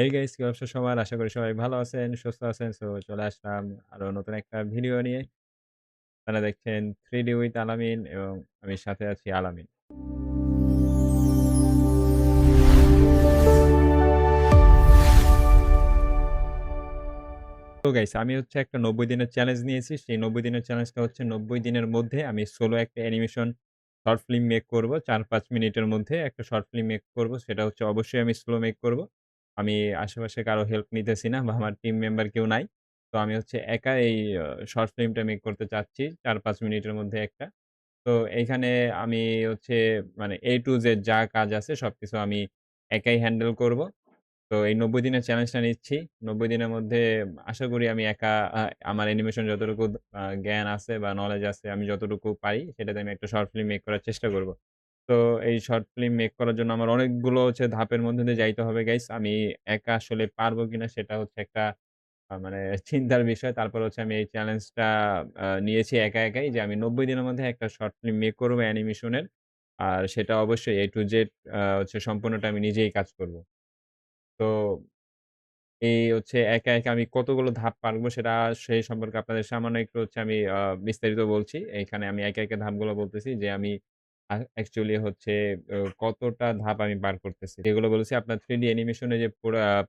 এই গাইস কি অবস্থা সবার? আশা করি সবাই ভালো আছেন, সুস্থ আছেন। সো চলে আসলাম আরো নতুন একটা ভিডিও নিয়ে। আপনারা দেখছেন 3D উইথ আলামিন এবং আমি সাথে আছি আলামিন। তো গাইস আমি হচ্ছে একটা ৯০ দিনের চ্যালেঞ্জ নিয়েছি। সেই ৯০ দিনের চ্যালেঞ্জটা হচ্ছে ৯০ দিনের মধ্যে আমি সোলো একটা অ্যানিমেশন শর্ট ফিল্ম মেক করব। ৪-৫ মিনিটের মধ্যে একটা শর্ট ফিল্ম মেক করব। সেটা হচ্ছে অবশ্যই আমি সোলো মেক করব। আমি আশেপাশে কারো হেল্প নিতেছি না বা আমার টিম মেম্বার কেউ নাই। তো আমি হচ্ছে একা এই শর্ট ফিল্মটা মেক করতে চাচ্ছি ৪-৫ মিনিটের মধ্যে একটা। তো এইখানে আমি হচ্ছে মানে A to Z যা কাজ আছে সবকিছু আমি একাই হ্যান্ডেল করব। তো এই ৯০ দিনের চ্যালেঞ্জটা নিচ্ছি। ৯০ দিনের মধ্যে আশা করি আমি একা আমার অ্যানিমেশন যতটুকু জ্ঞান আছে বা নলেজ আছে আমি যতটুকু পারি সেটাতে আমি একটা শর্ট ফিল্ম মেক করার চেষ্টা করব। তো এই শর্ট ফিল্ম মেক করার জন্য আমার অনেকগুলো হচ্ছে ধাপের মধ্যে দিয়ে যাইতে হবে গাইস। আমি একা আসলে পারবো কিনা সেটা হচ্ছে একটা মানে চিন্তার বিষয়। তারপর হচ্ছে আমি এই চ্যালেঞ্জটা নিয়েছি একাই যে আমি ৯০ দিনের মধ্যে একটা শর্ট ফিল্ম মেক করব অ্যানিমেশনের। আর সেটা অবশ্যই A to Z হচ্ছে সম্পূর্ণটা আমি নিজেই কাজ করব। তো এই হচ্ছে একা আমি কতগুলো ধাপ পারবো সেটা সেই সম্পর্কে আপনাদের সামান্য একটু হচ্ছে আমি বিস্তারিত বলছি। এইখানে আমি একা ধাপগুলো বলতেছি যে আমি অ্যাকচুয়ালি হচ্ছে কতটা ধাপ আমি পার করতেছি। যেগুলো বলেছি আপনার 3D অ্যানিমেশন এর যে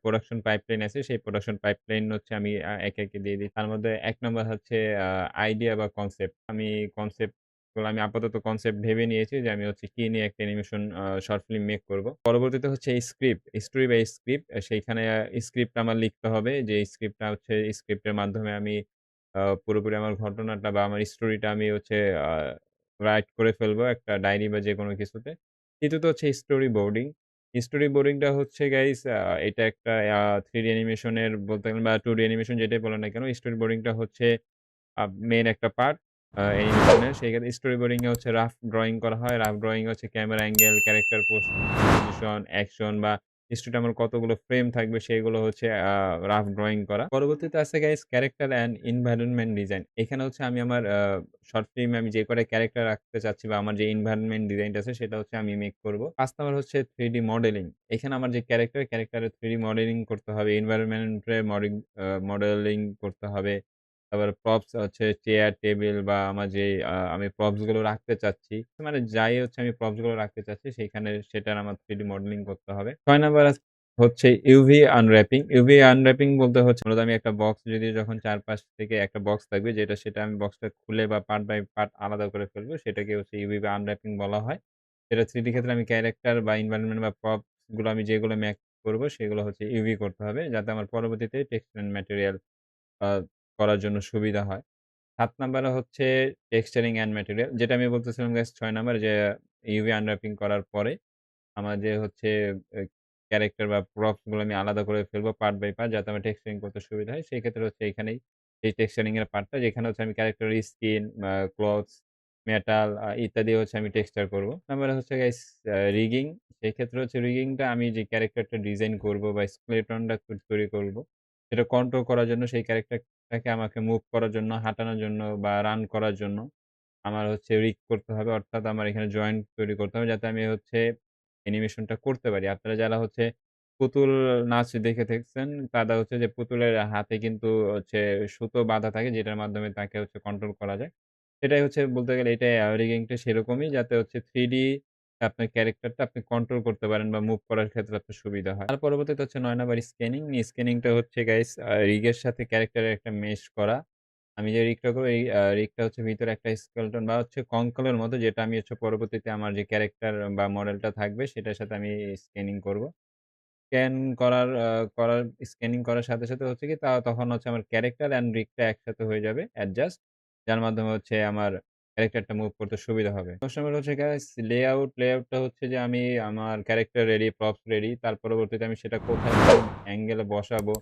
প্রোডাকশন পাইপলাইন আছে সেই প্রোডাকশন পাইপলাইন হচ্ছে আমি একে দিয়ে দিই। তার মধ্যে ১ নাম্বার হচ্ছে আ আইডিয়া বা কনসেপ্ট। আমি কনসেপ্ট গুলো আমি আপাতত কনসেপ্ট ভেবে নিয়েছি যে আমি হচ্ছে কি নিয়ে একটা অ্যানিমেশন শর্ট ফিল্ম মেক করব। পরবর্তীতে হচ্ছে স্ক্রিপ্ট, স্টোরি বাই স্ক্রিপ্ট সেইখানে স্ক্রিপ্ট আমার লিখতে হবে। যে স্ক্রিপ্টটা হচ্ছে স্ক্রিপ্টের মাধ্যমে আমি পুরোপুরি আমার ঘটনাটা বা আমার স্টোরিটা আমি হচ্ছে আ রাইট করে ফেলবো একটা ডায়েরি বা যেকোনো কিছুতে। তৃতীয়ত হচ্ছে স্টোরি বোর্ডিং। স্টোরি বোর্ডিংটা হচ্ছে গাইস এটা একটা 3D অ্যানিমেশনের বলতে গেলে বা 2D অ্যানিমেশন যেটাই বলেন না কেন স্টোরি বোর্ডিংটা হচ্ছে মেইন একটা পার্ট অ্যানিমেশনের। সেক্ষেত্রে স্টোরি বোর্ডিং এ হচ্ছে রাফ ড্রইং করা হয়। রাফ ড্রইং এ হচ্ছে camera angle, character position, action বা স্টোরিতে আমার কতগুলো ফ্রেম থাকবে সেগুলো হচ্ছে রাফ ড্রইং করা। পরবর্তীতে আছে guys character and environment design. এখানে হচ্ছে আমি আমার শর্ট ফিল্মে আমি যে কয়টা ক্যারেক্টার রাখতে চাচ্ছি বা আমার যে এনভায়রনমেন্ট ডিজাইনটা আছে সেটা হচ্ছে আমি মেক করব। ৫ নাম্বার হচ্ছে 3D মডেলিং। এখানে আমার যে ক্যারেক্টারের 3D মডেলিং করতে হবে, এনভায়রনমেন্ট এর মডেলিং করতে হবে। তারপরে প্রপস হচ্ছে চেয়ার, টেবিল বা আমার যে আমি প্রপস গুলো রাখতে চাচ্ছি, মানে যাই হচ্ছে আমি প্রপস গুলো রাখতে চাচ্ছি সেইখানে সেটার আমার 3D মডেলিং করতে হবে। ৬ নাম্বার হচ্ছে UV আনর‍্যাপিং। UV আনর‍্যাপিং বলতে হচ্ছে মূলত আমি একটা বক্স যদি যখন ৪ পাশ থেকে একটা বক্স থাকবে সেটা আমি বক্সটা খুলে বা পার্ট বাই পার্ট আলাদা করে ফেলবো। সেটাকে হচ্ছে UV বা আনর‍্যাপিং বলা হয়। এটা 3D ক্ষেত্রে আমি ক্যারেক্টার বা এনভায়রনমেন্ট বা প্রপস গুলো আমি যেগুলো মেক করব সেগুলো হচ্ছে UV করতে হবে। যাতে আমার পরবর্তীতে টেক্সট অ্যান্ড ম্যাটেরিয়াল আ করার জন্য সুবিধা হয়। ৭ নাম্বারে হচ্ছে টেক্সচারিং অ্যান্ড ম্যাটেরিয়াল যেটা আমি বলতেছিলাম গাইস ৬ নাম্বার যে UV আনর‍্যাপিং করার পরে আমার যে হচ্ছে এ ক্যারেক্টার বা প্রপস গুলো আমি আলাদা করে ফেলবো পার্ট বাই পার্ট যাতে আমার টেক্সচারিং করতে সুবিধা হয়। সেক্ষেত্রে হচ্ছে এখানেই এই টেক্সচারিং এর পার্টটা যেখানে হচ্ছে আমি ক্যারেক্টারের স্কিন, ক্লথস, মেটাল ইত্যাদি হচ্ছে আমি টেক্সচার করব। নাম্বারে হচ্ছে গাইস রিগিং। সেক্ষেত্রে হচ্ছে রিগিংটা আমি যে ক্যারেক্টারটা ডিজাইন করব বা স্কেলেটনটা তৈরি করব, সেটা কন্ট্রোল করার জন্য সেই ক্যারেক্টারটাকে আমাকে মুভ করার জন্য, হাঁটানোর জন্য বা রান করার জন্য আমার হচ্ছে রিগ করতে হবে। অর্থাৎ আমার এখানে জয়েন্ট তৈরি করতে হবে যাতে আমি হচ্ছে অ্যানিমেশনটা করতে পারি। আপনারা যারা হচ্ছে পুতুল নাচ দেখে থাকছেন, তারা হচ্ছে যে পুতুলের হাতে কিন্তু হচ্ছে সুতো বাঁধা থাকে যেটার মাধ্যমে তাকে হচ্ছে কন্ট্রোল করা যায়। এটাই হচ্ছে বলতে গেলে এটাই রিগিংটা সেরকমই যাতে হচ্ছে 3D আপনার ক্যারেক্টারটা আপনি কন্ট্রোল করতে পারেন বা মুভ করার ক্ষেত্রে আপনার সুবিধা হয়। তার পরবর্তীতে হচ্ছে ৯ নাম্বার স্ক্যানিং। স্ক্যানিংটা হচ্ছে গাইস রিগের সাথে ক্যারেক্টারের একটা মেশ করা। আমি যে রিগটা করব এই রিগটা হচ্ছে ভিতরে একটা স্কেলেটন বা হচ্ছে কঙ্কালের মতো যেটা আমি হচ্ছে পরবর্তীতে আমার যে ক্যারেক্টার বা মডেলটা থাকবে সেটার সাথে আমি স্ক্যানিং করব। স্ক্যান করার আ করার স্ক্যানিং করার সাথে হচ্ছে কি তখন হচ্ছে আমার ক্যারেক্টার অ্যান্ড রিগটা একসাথে হয়ে যাবে অ্যাডজাস্ট। যার মাধ্যমে হচ্ছে আমার ক্যারেক্টারটা মুভ করতে সুবিধা হবে। ১০ নাম্বার হচ্ছে গাইস লেআউট। লেআউটটা হচ্ছে যে আমি আমার ক্যারেক্টার রেডি, প্রপস রেডি। তার পরবর্তীতে আমি সেটা কোথায় কোন অ্যাঙ্গেলে বসাবো,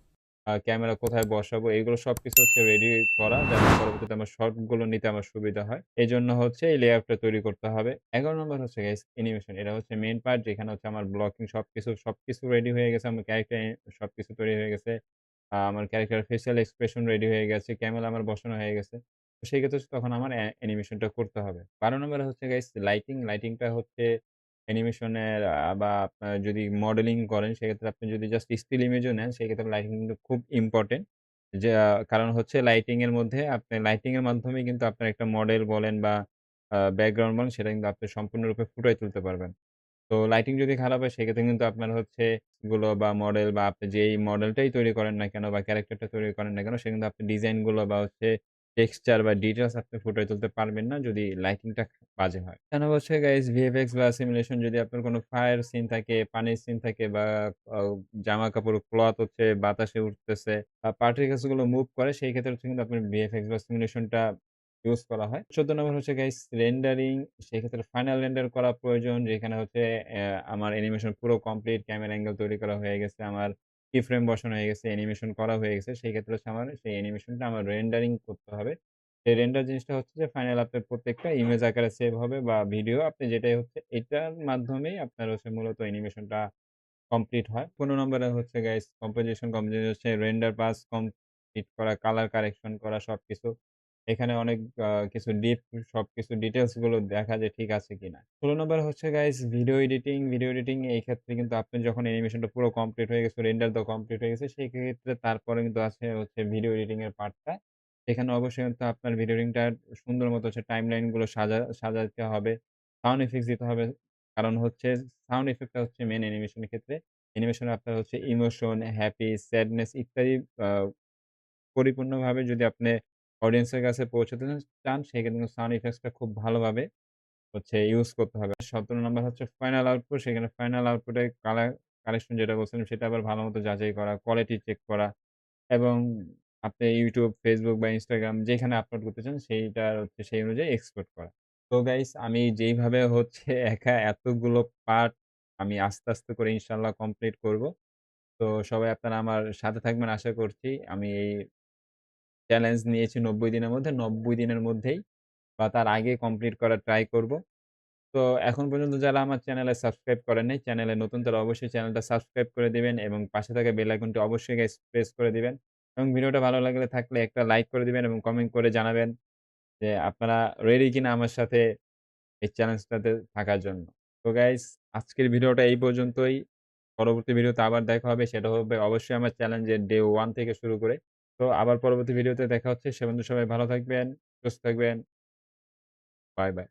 ক্যামেরা কোথায় বসাবো এগুলো সবকিছু হচ্ছে রেডি করা যাতে পরবর্তীতে আমার শট গুলো নিতে আমার সুবিধা হয়। এজন্য হচ্ছে এই লেআউটটা তৈরি করতে হবে। ১১ নম্বর হচ্ছে গাইস অ্যানিমেশন। এটা হচ্ছে মেইন পার্ট যেখানে হচ্ছে আমার ব্লকিং সবকিছু রেডি হয়ে গেছে। আমার ক্যারেক্টার সবকিছু তৈরি হয়ে গেছে। আমার ক্যারেক্টার ফেসিয়াল এক্সপ্রেশন রেডি হয়ে গেছে। ক্যামেরা আমার বসানো হয়ে গেছে। তো সেক্ষেত্রে তখন আমার অ্যানিমেশনটা করতে হবে। ১২ নম্বরে হচ্ছে গাইস লাইটিং। লাইটিংটা হচ্ছে অ্যানিমেশনের বা আপনার যদি মডেলিং করেন সেক্ষেত্রে আপনি যদি জাস্ট স্টিল ইমেজও নেন সেক্ষেত্রে লাইটিং কিন্তু খুব ইম্পোর্টেন্ট। যে কারণ হচ্ছে লাইটিং এর মধ্যে আপনি লাইটিং এর মাধ্যমেই কিন্তু আপনার একটা মডেল বলেন বা ব্যাকগ্রাউন্ড বলেন সেটা কিন্তু আপনি সম্পূর্ণরূপে ফুটায় তুলতে পারবেন। তো লাইটিং যদি খারাপ হয় সেক্ষেত্রে কিন্তু আপনার হচ্ছে গুলো বা মডেল বা আপনি যেই মডেলটাই তৈরি করেন না কেন বা ক্যারাক্টারটা তৈরি করেন না কেন সে কিন্তু আপনি ডিজাইন গুলো বা হচ্ছে টেক্সচার বা ডিটেইলস আপনি ফুটিয়ে তুলতে পারবেন না যদি লাইটিংটা বাজে হয়। এখানে হচ্ছে গাইস ভিএফএক্স বা সিমুলেশন যদি আপনার কোনো ফায়ার সিন থাকে, পানির সিন থাকে বা আ জামাকাপড় ক্লথ হচ্ছে বাতাসে উঠতেছে বা পার্টিকেলস গুলো মুভ করে সেই ক্ষেত্রে হচ্ছে কিন্তু আপনার ভিএফএক্স বা সিমুলেশনটা ইউজ করা হয়। ১৪ নম্বর হচ্ছে গাইস রেন্ডারিং সেক্ষেত্রে ফাইনাল রেন্ডার করা প্রয়োজন যেখানে হচ্ছে আমার অ্যানিমেশন পুরো কমপ্লিট ক্যামেরা অ্যাঙ্গেল তৈরি করা হয়ে গেছে। আমার কিফ্রেম বসানো হয়ে গেছে, অ্যানিমেশন করা হয়ে গেছে। সেই ক্ষেত্রে হচ্ছে আমার সেই অ্যানিমেশনটা আমার রেন্ডারিং করতে হবে। সেই রেন্ডার জিনিসটা হচ্ছে যে ফাইনাল আপনার প্রত্যেকটা ইমেজ আকারে সেভ হবে বা ভিডিও আপনি যেটাই হচ্ছে এটার মাধ্যমেই আপনার হচ্ছে মূলত অ্যানিমেশনটা কমপ্লিট হয়। ১৫ নম্বরে হচ্ছে গাইস কম্পোজিশন, কম্পোজিশন হচ্ছে রেন্ডার পাস কমপ্লিট করা, কালার কারেকশন করা সবকিছু। এখানে অনেক কিছু সবকিছু ডিটেইলস গুলো দেখা যে ঠিক আছে কিনা। ১৬ নম্বরে হচ্ছে guys video editing. Video editing এই ক্ষেত্রে কিন্তু আপনি যখন অ্যানিমেশনটা পুরো কমপ্লিট হয়ে গেছে, রেন্ডার দেওয়া কমপ্লিট হয়ে গেছে, সেই ক্ষেত্রে তারপরে কিন্তু আছে হচ্ছে ভিডিও এডিটিং এর পার্টটা। সেখানে অবশ্যই কিন্তু আপনার ভিডিও এডিটিংটা সুন্দর মতো হচ্ছে টাইমলাইন গুলো সাজাতে হবে। সাউন্ড ইফেক্টস দিতে হবে। কারণ হচ্ছে সাউন্ড ইফেক্টটা হচ্ছে মেইন অ্যানিমেশন এর ক্ষেত্রে। অ্যানিমেশনে আপনার হচ্ছে ইমোশন, হ্যাপি, স্যাডনেস ইত্যাদি পরিপূর্ণভাবে যদি আপনি অডিয়েন্স এর কাছে পৌঁছাতে চান সেক্ষেত্রে কিন্তু সাউন্ড ইফেক্টস টা খুব ভালোভাবে হচ্ছে ইউজ করতে হবে। ১৭ নাম্বার হচ্ছে ফাইনাল আউটপুট। সেখানে ফাইনাল আউটপুট এ কালেকশন যেটা বলছিলাম সেটা আবার ভালোমতো যাচাই করা, কোয়ালিটি চেক করা এবং আপনি YouTube, Facebook বা Instagram যেখানে আপলোড করতে চান সেইটার হচ্ছে সেই অনুযায়ী এক্সপোর্ট করা। তো গাইস আমি যেইভাবে হচ্ছে একা এতগুলো পার্ট আমি আস্তে, আস্তে করে ইনশাআল্লাহ কমপ্লিট করব। তো সবাই আপনারা আমার সাথে থাকবেন আশা করছি। আমি এই চ্যালেঞ্জ নিয়েছি ৯০ দিনের মধ্যে। ৯০ দিনের মধ্যেই বা তার আগে কমপ্লিট করার ট্রাই করব। তো এখন পর্যন্ত যারা আমার চ্যানেলে সাবস্ক্রাইব করেন নাই, চ্যানেলে নতুন তারা অবশ্যই চ্যানেলটা সাবস্ক্রাইব করে দিবেন এবং পাশে থাকা বেল আইকনটি অবশ্যই গাইস প্রেস করে দিবেন। এবং ভিডিওটা ভালো লাগলে থাকলে একটা লাইক করে দিবেন এবং কমেন্ট করে জানাবেন যে আপনারা রেডি কিনা আমার সাথে এই চ্যালেঞ্জটাতে থাকার জন্য। তো গাইস আজকের ভিডিওটা এই পর্যন্তই। পরবর্তী ভিডিওতে আবার দেখা হবে। সেটা হবে অবশ্যই আমার চ্যালেঞ্জের ডে 1 থেকে শুরু করে। তো আবার পরবর্তী ভিডিওতে দেখা হচ্ছে। সে পর্যন্ত সবাই ভালো থাকবেন, সুস্থ থাকবেন। Bye, by.